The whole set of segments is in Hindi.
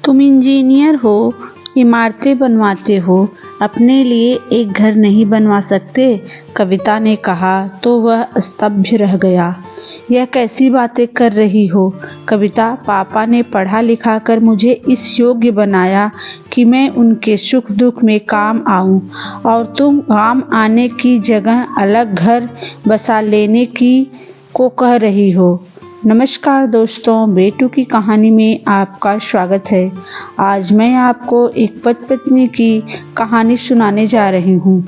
तुम इंजीनियर हो, इमारतें बनवाते हो, अपने लिए एक घर नहीं बनवा सकते? कविता ने कहा तो वह स्तब्ध रह गया। यह कैसी बातें कर रही हो कविता? पापा ने पढ़ा लिखा कर मुझे इस योग्य बनाया कि मैं उनके सुख दुख में काम आऊं, और तुम काम आने की जगह अलग घर बसा लेने की को कह रही हो। नमस्कार दोस्तों, बेटू की कहानी में आपका स्वागत है। आज मैं आपको एक पति पत्नी की कहानी सुनाने जा रही हूँ।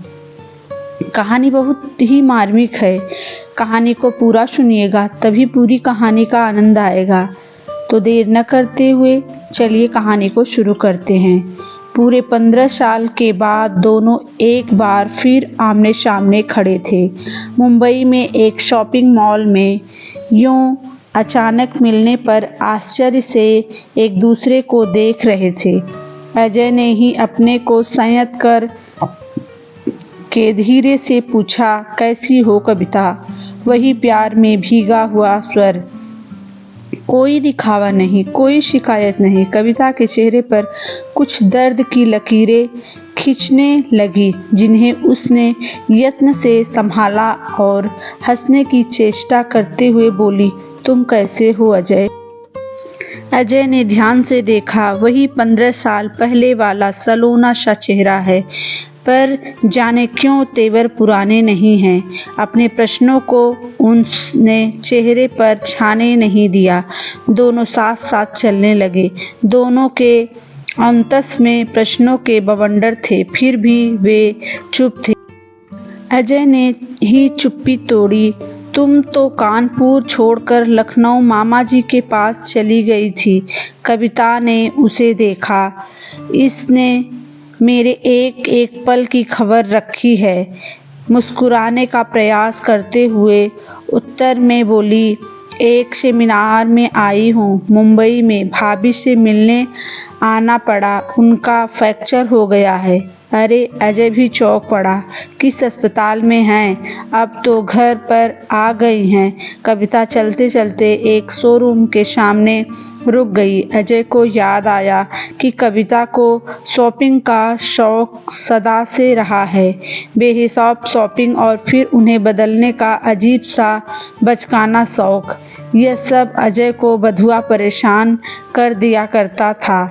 कहानी बहुत ही मार्मिक है। कहानी को पूरा सुनिएगा तभी पूरी कहानी का आनंद आएगा। तो देर न करते हुए चलिए कहानी को शुरू करते हैं। पूरे 15 साल के बाद दोनों एक बार फिर आमने सामने खड़े थे। मुंबई में एक शॉपिंग मॉल में यूं अचानक मिलने पर आश्चर्य से एक दूसरे को देख रहे थे। अजय ने ही अपने को संयत कर के धीरे से पूछा, कैसी हो कविता? वही प्यार में भीगा हुआ स्वर, कोई दिखावा नहीं, कोई शिकायत नहीं। कविता के चेहरे पर कुछ दर्द की लकीरें खींचने लगी, जिन्हें उसने यत्न से संभाला और हंसने की चेष्टा करते हुए बोली, तुम कैसे हो अजय? अजय ने ध्यान से देखा। वही 15 साल पहले वाला सलोना सा चेहरा है, पर जाने क्यों तेवर पुराने नहीं हैं। अपने प्रश्नों को उसने चेहरे पर छाने नहीं दिया। दोनों साथ साथ चलने लगे। दोनों के अंतस में प्रश्नों के बवंडर थे, फिर भी वे चुप थे। अजय ने ही चुप्पी तोड़ी, तुम तो कानपुर छोड़कर लखनऊ मामा जी के पास चली गई थी। कविता ने उसे देखा। इसने मेरे एक एक पल की खबर रखी है। मुस्कुराने का प्रयास करते हुए उत्तर में बोली, एक सेमिनार में आई हूँ मुंबई में, भाभी से मिलने आना पड़ा, उनका फ्रैक्चर हो गया है। अरे, अजय भी चौंक पड़ा। किस अस्पताल में हैं? अब तो घर पर आ गई हैं। कविता चलते चलते एक शोरूम के सामने रुक गई। अजय को याद आया कि कविता को शॉपिंग का शौक सदा से रहा है। बेहिसाब शॉपिंग और फिर उन्हें बदलने का अजीब सा बचकाना शौक। यह सब अजय को बधुआ परेशान कर दिया करता था,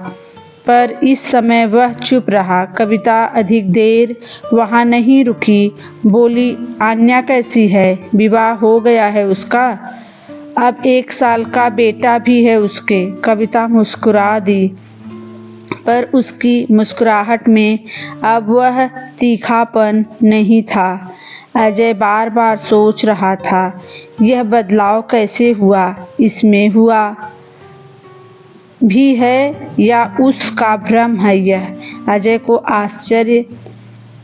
पर इस समय वह चुप रहा। कविता अधिक देर वहाँ नहीं रुकी। बोली, आन्या कैसी है? विवाह हो गया है उसका? अब 1 साल का बेटा भी है उसके। कविता मुस्कुरा दी, पर उसकी मुस्कुराहट में अब वह तीखापन नहीं था। अजय बार बार सोच रहा था, यह बदलाव कैसे हुआ? इसमें हुआ भी है या उसका भ्रम है? यह अजय को आश्चर्य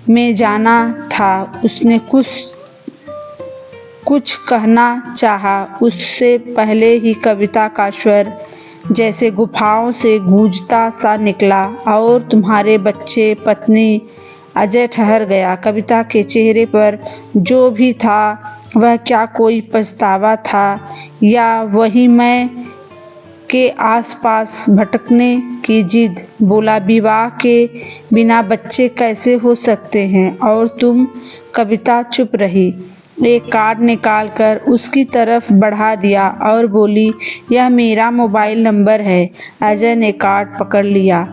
में जाना था। उसने कुछ कहना चाहा, उससे पहले ही कविता का स्वर जैसे गुफाओं से गूंजता सा निकला, और तुम्हारे बच्चे, पत्नी? अजय ठहर गया। कविता के चेहरे पर जो भी था वह क्या कोई पछतावा था, या वही मैं के आसपास भटकने की जिद? बोला, विवाह के बिना बच्चे कैसे हो सकते हैं? और तुम? कविता चुप रही। एक कार्ड निकालकर उसकी तरफ बढ़ा दिया और बोली, यह मेरा मोबाइल नंबर है। अजय ने कार्ड पकड़ लिया।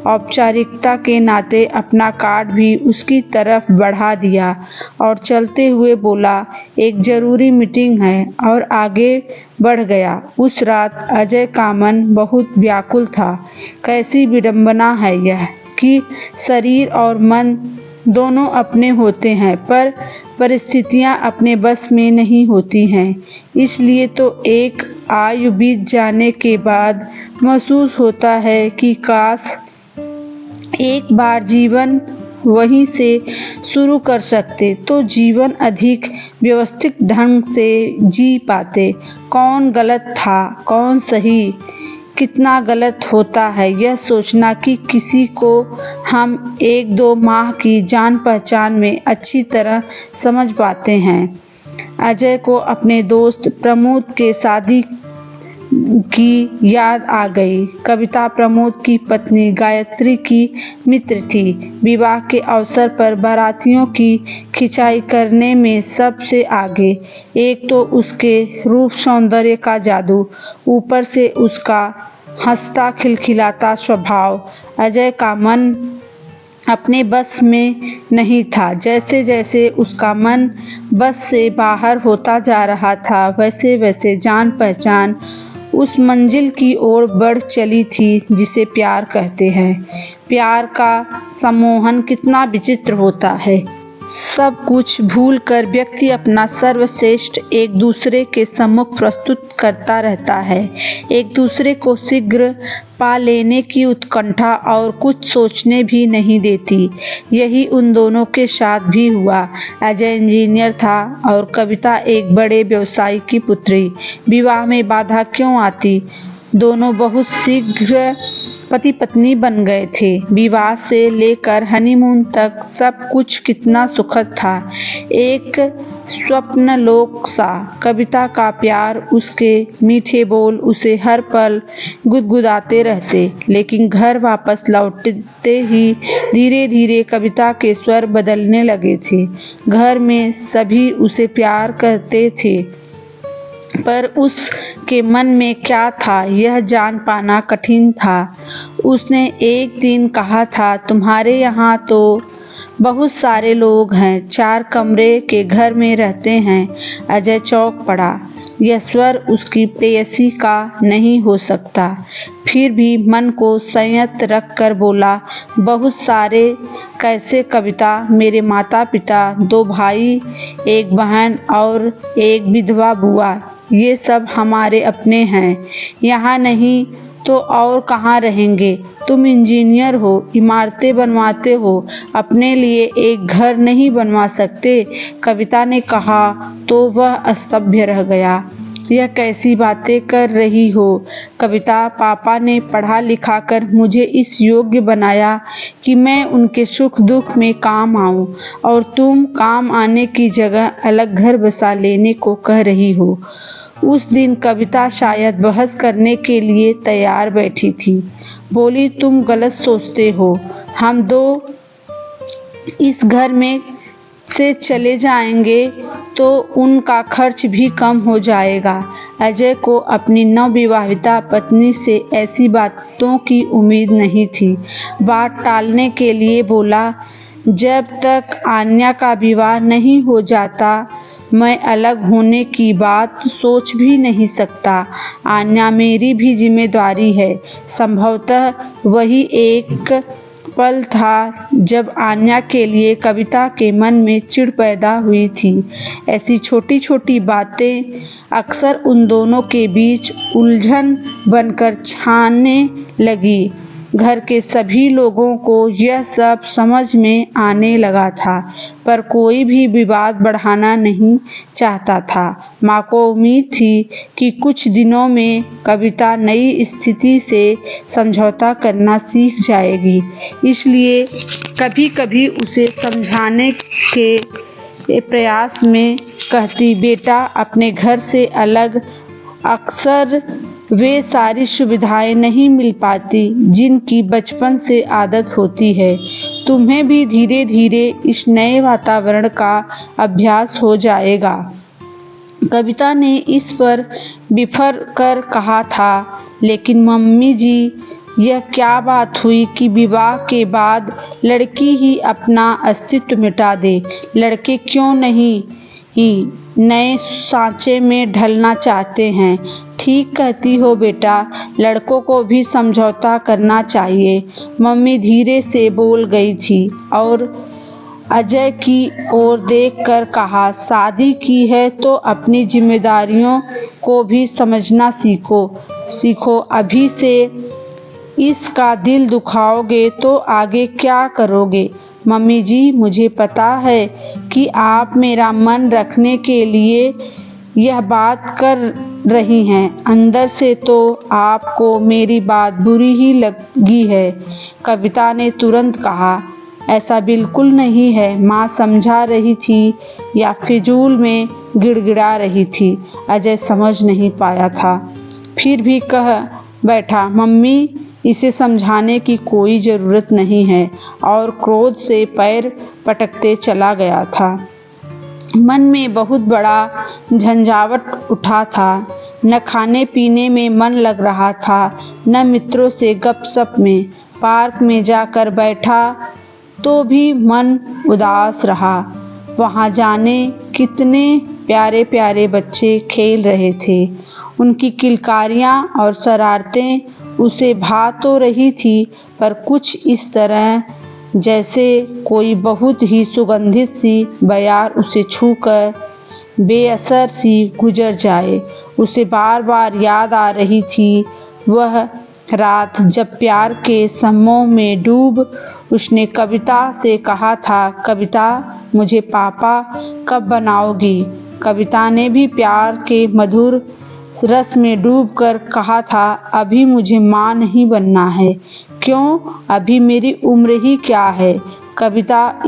औपचारिकता के नाते अपना कार्ड भी उसकी तरफ बढ़ा दिया और चलते हुए बोला, एक जरूरी मीटिंग है, और आगे बढ़ गया। उस रात अजय का मन बहुत व्याकुल था। कैसी विडंबना है यह कि शरीर और मन दोनों अपने होते हैं, पर परिस्थितियां अपने बस में नहीं होती हैं। इसलिए तो एक आयु बीत जाने के बाद महसूस होता है कि काश एक बार जीवन वहीं से शुरू कर सकते तो जीवन अधिक व्यवस्थित ढंग से जी पाते। कौन गलत था, कौन सही? कितना गलत होता है यह सोचना कि किसी को हम 1-2 माह की जान पहचान में अच्छी तरह समझ पाते हैं। अजय को अपने दोस्त प्रमोद के शादी की याद आ गई। कविता प्रमोद की पत्नी गायत्री की मित्र थी। विवाह के अवसर पर बारातियों की खिंचाई करने में सबसे आगे। एक तो उसके रूप सौंदर्य का जादू, ऊपर से उसका हंसता खिलखिलाता स्वभाव। अजय का मन अपने बस में नहीं था। जैसे जैसे उसका मन बस से बाहर होता जा रहा था, वैसे वैसे जान पहचान उस मंजिल की ओर बढ़ चली थी जिसे प्यार कहते हैं। प्यार का सम्मोहन कितना विचित्र होता है। सब कुछ भूलकर व्यक्ति अपना सर्वश्रेष्ठ एक दूसरे के सम्मुख प्रस्तुत करता रहता है। एक दूसरे को शीघ्र पा लेने की उत्कंठा और कुछ सोचने भी नहीं देती। यही उन दोनों के साथ भी हुआ। अजय इंजीनियर था और कविता एक बड़े व्यवसायी की पुत्री। विवाह में बाधा क्यों आती? दोनों बहुत शीघ्र पति पत्नी बन गए थे। विवाह से लेकर हनीमून तक सब कुछ कितना सुखद था, एक स्वप्नलोक सा। कविता का प्यार, उसके मीठे बोल उसे हर पल गुदगुदाते रहते। लेकिन घर वापस लौटते ही धीरे धीरे कविता के स्वर बदलने लगे थे। घर में सभी उसे प्यार करते थे, पर उसके मन में क्या था यह जान पाना कठिन था। उसने एक दिन कहा था, तुम्हारे यहाँ तो बहुत सारे लोग हैं, 4 कमरे के घर में रहते हैं। अजय चौंक पड़ा। यह स्वर उसकी प्रेयसी का नहीं हो सकता। फिर भी मन को संयत रख कर बोला, बहुत सारे कैसे कविता? मेरे माता पिता, 2 भाई, 1 बहन और एक विधवा बुआ, ये सब हमारे अपने हैं। यहाँ नहीं तो और कहाँ रहेंगे? तुम इंजीनियर हो, इमारतें बनवाते हो, अपने लिए एक घर नहीं बनवा सकते? कविता ने कहा तो वह स्तब्ध रह गया। यह कैसी बातें कर रही हो कविता? पापा ने पढ़ा लिखा कर मुझे इस योग्य बनाया कि मैं उनके सुख दुख में काम आऊं, और तुम काम आने की जगह अलग घर बसा लेने को कह रही हो। उस दिन कविता शायद बहस करने के लिए तैयार बैठी थी। बोली, तुम गलत सोचते हो। हम 2 इस घर में से चले जाएंगे तो उनका खर्च भी कम हो जाएगा। अजय को अपनी नवविवाहिता पत्नी से ऐसी बातों की उम्मीद नहीं थी। बात टालने के लिए बोला, जब तक आन्या का विवाह नहीं हो जाता मैं अलग होने की बात सोच भी नहीं सकता। आन्या मेरी भी जिम्मेदारी है। संभवतः वही एक पल था जब आन्या के लिए कविता के मन में चिढ़ पैदा हुई थी। ऐसी छोटी छोटी बातें अक्सर उन दोनों के बीच उलझन बनकर छाने लगी। घर के सभी लोगों को यह सब समझ में आने लगा था, पर कोई भी विवाद बढ़ाना नहीं चाहता था। माँ को उम्मीद थी कि कुछ दिनों में कविता नई स्थिति से समझौता करना सीख जाएगी, इसलिए कभी कभी उसे समझाने के प्रयास में कहती, बेटा अपने घर से अलग अक्सर वे सारी सुविधाएं नहीं मिल पाती जिनकी बचपन से आदत होती है। तुम्हें भी धीरे धीरे इस नए वातावरण का अभ्यास हो जाएगा। कविता ने इस पर बिफर कर कहा था, लेकिन मम्मी जी, यह क्या बात हुई कि विवाह के बाद लड़की ही अपना अस्तित्व मिटा दे? लड़के क्यों नहीं ही नए सांचे में ढलना चाहते हैं? ठीक कहती हो बेटा, लड़कों को भी समझौता करना चाहिए। मम्मी धीरे से बोल गई थी और अजय की ओर देखकर कहा, शादी की है तो अपनी जिम्मेदारियों को भी समझना सीखो। अभी से इसका दिल दुखाओगे तो आगे क्या करोगे? मम्मी जी, मुझे पता है कि आप मेरा मन रखने के लिए यह बात कर रही हैं। अंदर से तो आपको मेरी बात बुरी ही लगी है। कविता ने तुरंत कहा, ऐसा बिल्कुल नहीं है। माँ समझा रही थी या फिजूल में गिड़गिड़ा रही थी, अजय समझ नहीं पाया था। फिर भी कह बैठा, मम्मी इसे समझाने की कोई ज़रूरत नहीं है, और क्रोध से पैर पटकते चला गया था। मन में बहुत बड़ा झंझावट उठा था। न खाने पीने में मन लग रहा था, न मित्रों से गपशप में। पार्क में जाकर बैठा तो भी मन उदास रहा। वहाँ जाने कितने प्यारे प्यारे बच्चे खेल रहे थे। उनकी किलकारियाँ और शरारतें उसे भा तो रही थी, पर कुछ इस तरह जैसे कोई बहुत ही सुगंधित सी बयार उसे छूकर बेअसर सी गुजर जाए। उसे बार बार याद आ रही थी वह रात जब प्यार के सम्मोह में डूब उसने कविता से कहा था, कविता मुझे पापा कब बनाओगी। कविता ने भी प्यार के मधुर रस में डूबकर कहा था, अभी मुझे माँ नहीं बनना है। क्यों, अभी मेरी उम्र ही क्या है। कविता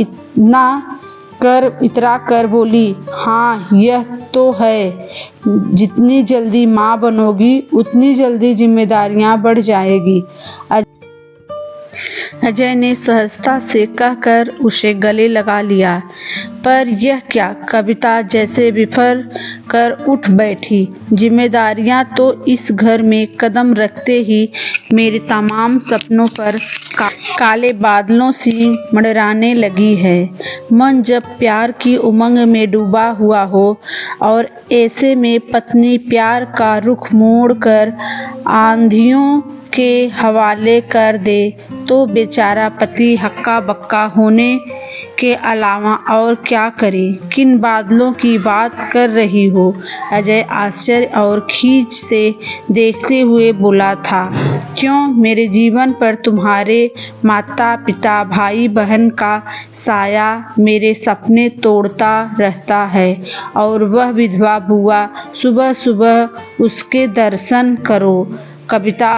इतरा कर बोली, हाँ यह तो है, जितनी जल्दी माँ बनोगी उतनी जल्दी जिम्मेदारियाँ बढ़ जाएगी। अजय ने सहजता से कहकर उसे गले लगा लिया। पर यह क्या, कविता जैसे बिफर कर उठ बैठी। जिम्मेदारियां तो इस घर में कदम रखते ही मेरे तमाम सपनों पर काले बादलों सी मंडराने लगी है। मन जब प्यार की उमंग में डूबा हुआ हो और ऐसे में पत्नी प्यार का रुख मोड़ कर आंधियों के हवाले कर दे तो बेचारा पति हक्का बक्का होने के अलावा और क्या करे। किन बादलों की बात कर रही हो। अजय आश्चर्य और खींच से देखते हुए बोला था, क्यों, मेरे जीवन पर तुम्हारे माता पिता भाई बहन का साया मेरे सपने तोड़ता रहता है, और वह विधवा बुआ, सुबह सुबह उसके दर्शन करो। कविता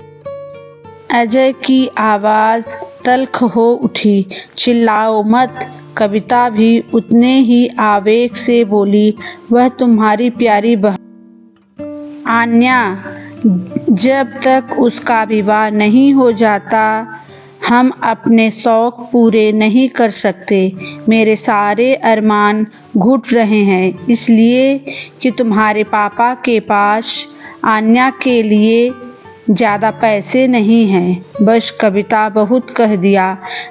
अजय की आवाज़ तल्ख हो उठी, चिल्लाओ मत। कविता भी उतने ही आवेग से बोली, वह तुम्हारी प्यारी बहन आन्या, जब तक उसका विवाह नहीं हो जाता हम अपने शौक पूरे नहीं कर सकते। मेरे सारे अरमान घुट रहे हैं इसलिए कि तुम्हारे पापा के पास आन्या के लिए ज़्यादा पैसे नहीं हैं। बस कविता, बहुत कह दिया।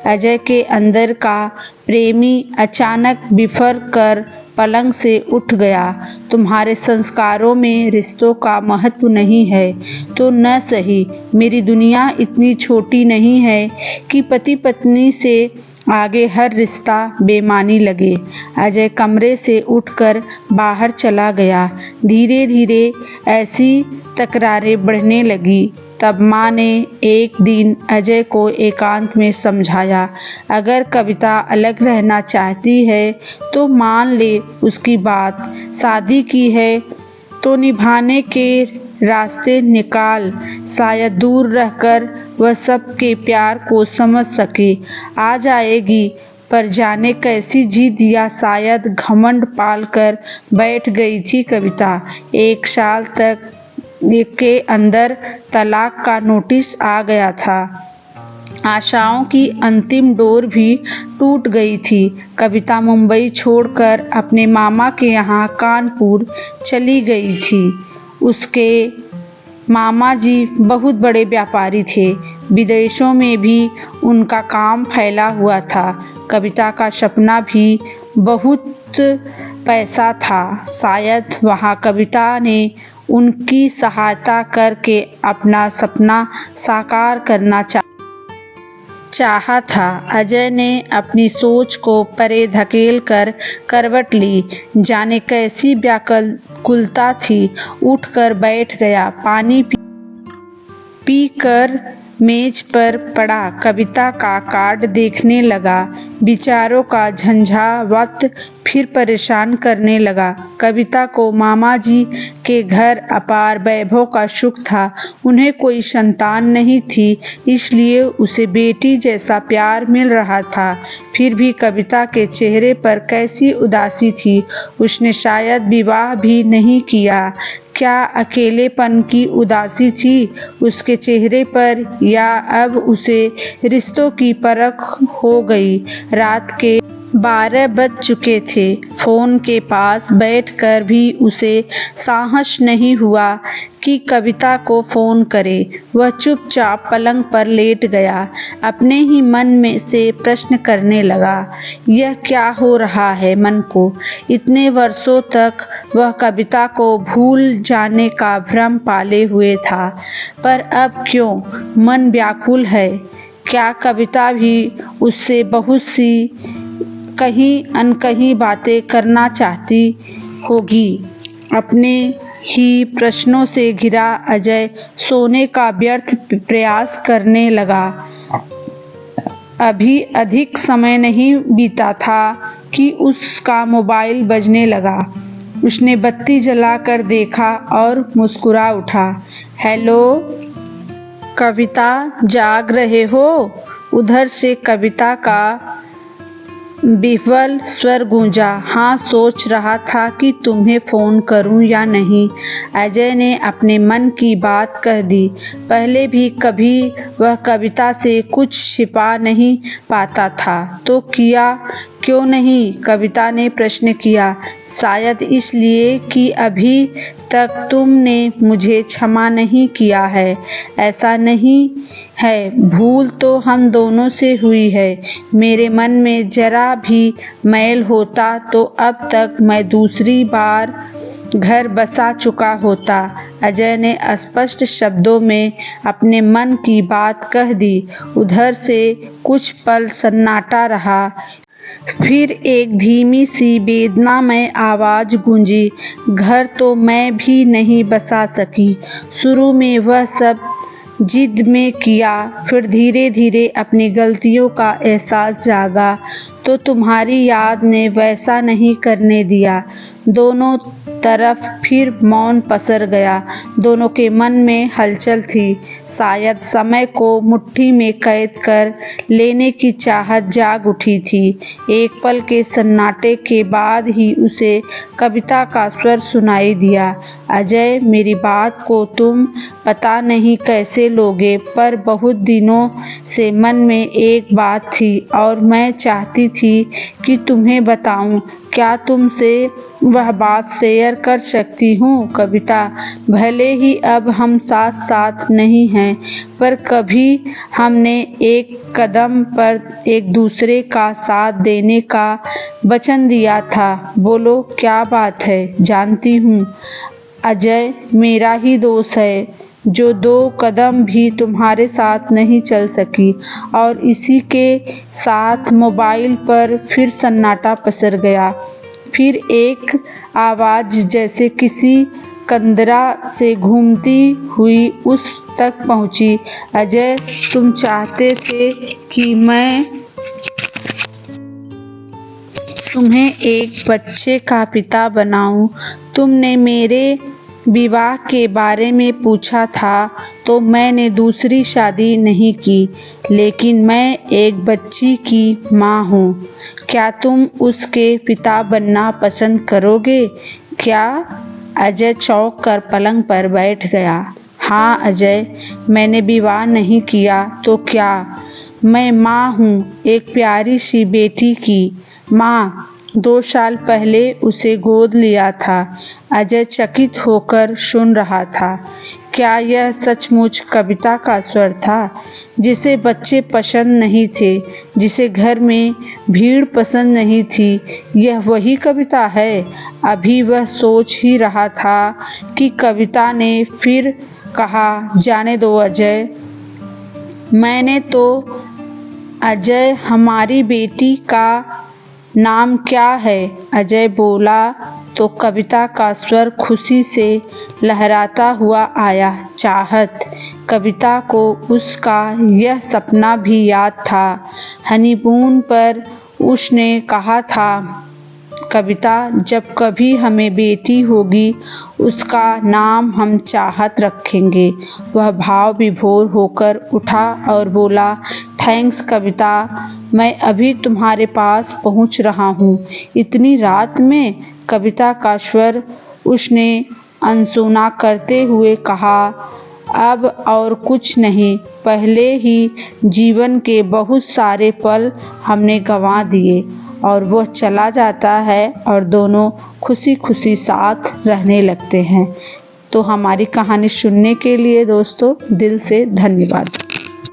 अजय के अंदर का प्रेमी अचानक बिफर कर पलंग से उठ गया। तुम्हारे संस्कारों में रिश्तों का महत्व नहीं है तो न सही, मेरी दुनिया इतनी छोटी नहीं है कि पति पत्नी से आगे हर रिश्ता बेमानी लगे। अजय कमरे से उठकर बाहर चला गया। धीरे धीरे ऐसी तकरारें बढ़ने लगी। तब माँ ने एक दिन अजय को एकांत में समझाया, अगर कविता अलग रहना चाहती है तो मान ले उसकी बात, शादी की है तो निभाने के रास्ते निकाल, शायद दूर रहकर वह सबके प्यार को समझ सके। आ जाएगी, पर जाने कैसी जिद या शायद घमंड पाल कर बैठ गई थी कविता। 1 साल तक के अंदर तलाक का नोटिस आ गया था। आशाओं की अंतिम डोर भी टूट गई थी। कविता मुंबई छोड़कर अपने मामा के यहाँ कानपुर चली गई थी। उसके मामा जी बहुत बड़े व्यापारी थे। विदेशों में भी उनका काम फैला हुआ था। कविता का सपना भी बहुत पैसा था। शायद वहाँ कविता ने उनकी सहायता करके अपना सपना साकार करना चाहा था। अजय ने अपनी सोच को परे धकेल कर करवट ली। जाने कैसी व्याकुलता थी। उठकर बैठ गया। पानी पी कर मेज पर पड़ा कविता का कार्ड देखने लगा। विचारों का झंझावात फिर परेशान करने लगा। कविता को मामा जी के घर अपार वैभव का सुख था। उन्हें कोई संतान नहीं थी, इसलिए उसे बेटी जैसा प्यार मिल रहा था। फिर भी कविता के चेहरे पर कैसी उदासी थी। उसने शायद विवाह भी नहीं किया क्या अकेलेपन की उदासी थी उसके चेहरे पर, या अब उसे रिश्तों की परख हो गई। रात के 12 बज चुके थे। फोन के पास बैठकर भी उसे साहस नहीं हुआ कि कविता को फोन करे। वह चुपचाप पलंग पर लेट गया। अपने ही मन में से प्रश्न करने लगा, यह क्या हो रहा है मन को। इतने वर्षों तक वह कविता को भूल जाने का भ्रम पाले हुए था, पर अब क्यों मन व्याकुल है। क्या कविता भी उससे बहुत सी कहीं अनकही बातें करना चाहती होगी। अपने ही प्रश्नों से घिरा अजय सोने का व्यर्थ प्रयास करने लगा। अभी अधिक समय नहीं बीता था कि उसका मोबाइल बजने लगा। उसने बत्ती जलाकर देखा और मुस्कुरा उठा। हेलो कविता, जाग रहे हो? उधर से कविता का विह्वल स्वर गूंजा। हाँ, सोच रहा था कि तुम्हें फोन करूं या नहीं। अजय ने अपने मन की बात कह दी। पहले भी कभी वह कविता से कुछ छिपा नहीं पाता था, तो किया क्यों नहीं? कविता ने प्रश्न किया। शायद इसलिए कि अभी तक तुमने मुझे क्षमा नहीं किया है। ऐसा नहीं है, भूल तो हम दोनों से हुई है। मेरे मन में जरा भी मैल होता तो अब तक मैं दूसरी बार घर बसा चुका होता। अजय ने स्पष्ट शब्दों में अपने मन की बात कह दी। उधर से कुछ पल सन्नाटा रहा। फिर एक धीमी सी वेदनामय आवाज गूंजी। घर तो मैं भी नहीं बसा सकी। शुरू में वह सब जिद में किया, फिर धीरे धीरे अपनी गलतियों का एहसास जागा तो तुम्हारी याद ने वैसा नहीं करने दिया। दोनों तरफ फिर मौन पसर गया। दोनों के मन में हलचल थी। शायद समय को मुट्ठी में कैद कर लेने की चाहत जाग उठी थी। एक पल के सन्नाटे के बाद ही उसे कविता का स्वर सुनाई दिया। अजय, मेरी बात को तुम पता नहीं कैसे लोगे, पर बहुत दिनों से मन में एक बात थी और मैं चाहती थी कि तुम्हें बताऊं। क्या तुमसे वह बात शेयर कर सकती हूँ? कविता, भले ही अब हम साथ साथ नहीं हैं, पर कभी हमने एक कदम पर एक दूसरे का साथ देने का वचन दिया था। बोलो, क्या बात है? जानती हूँ अजय, मेरा ही दोष है जो 2 कदम भी तुम्हारे साथ नहीं चल सकी। और इसी के साथ मोबाइल पर फिर सन्नाटा पसर गया। फिर एक आवाज जैसे किसी कंदरा से घूमती हुई उस तक पहुंची। अजय, तुम चाहते थे कि मैं तुम्हें एक बच्चे का पिता बनाऊं। तुमने मेरे विवाह के बारे में पूछा था तो मैंने दूसरी शादी नहीं की, लेकिन मैं एक बच्ची की माँ हूँ। क्या तुम उसके पिता बनना पसंद करोगे? क्या? अजय चौंक कर पलंग पर बैठ गया। हाँ अजय, मैंने विवाह नहीं किया तो क्या, मैं माँ हूँ, एक प्यारी सी बेटी की माँ। 2 साल पहले उसे गोद लिया था। अजय चकित होकर सुन रहा था। क्या यह सचमुच कविता का स्वर था, जिसे बच्चे पसंद नहीं थे, जिसे घर में भीड़ पसंद नहीं थी? यह वही कविता है? अभी वह सोच ही रहा था कि कविता ने फिर कहा, जाने दो अजय, मैंने तो। अजय, हमारी बेटी का नाम क्या है? अजय बोला तो कविता का स्वर खुशी से लहराता हुआ आया। चाहत। कविता को उसका यह सपना भी याद था। हनीमून पर उसने कहा था, कविता, जब कभी हमें बेटी होगी उसका नाम हम चाहत रखेंगे। वह भाव विभोर होकर उठा और बोला, थैंक्स कविता, मैं अभी तुम्हारे पास पहुंच रहा हूँ। इतनी रात में? कविता का स्वर उसने अनसुना करते हुए कहा, अब और कुछ नहीं, पहले ही जीवन के बहुत सारे पल हमने गंवा दिए। और वह चला जाता है और दोनों खुशी खुशी साथ रहने लगते हैं। तो हमारी कहानी सुनने के लिए दोस्तों दिल से धन्यवाद।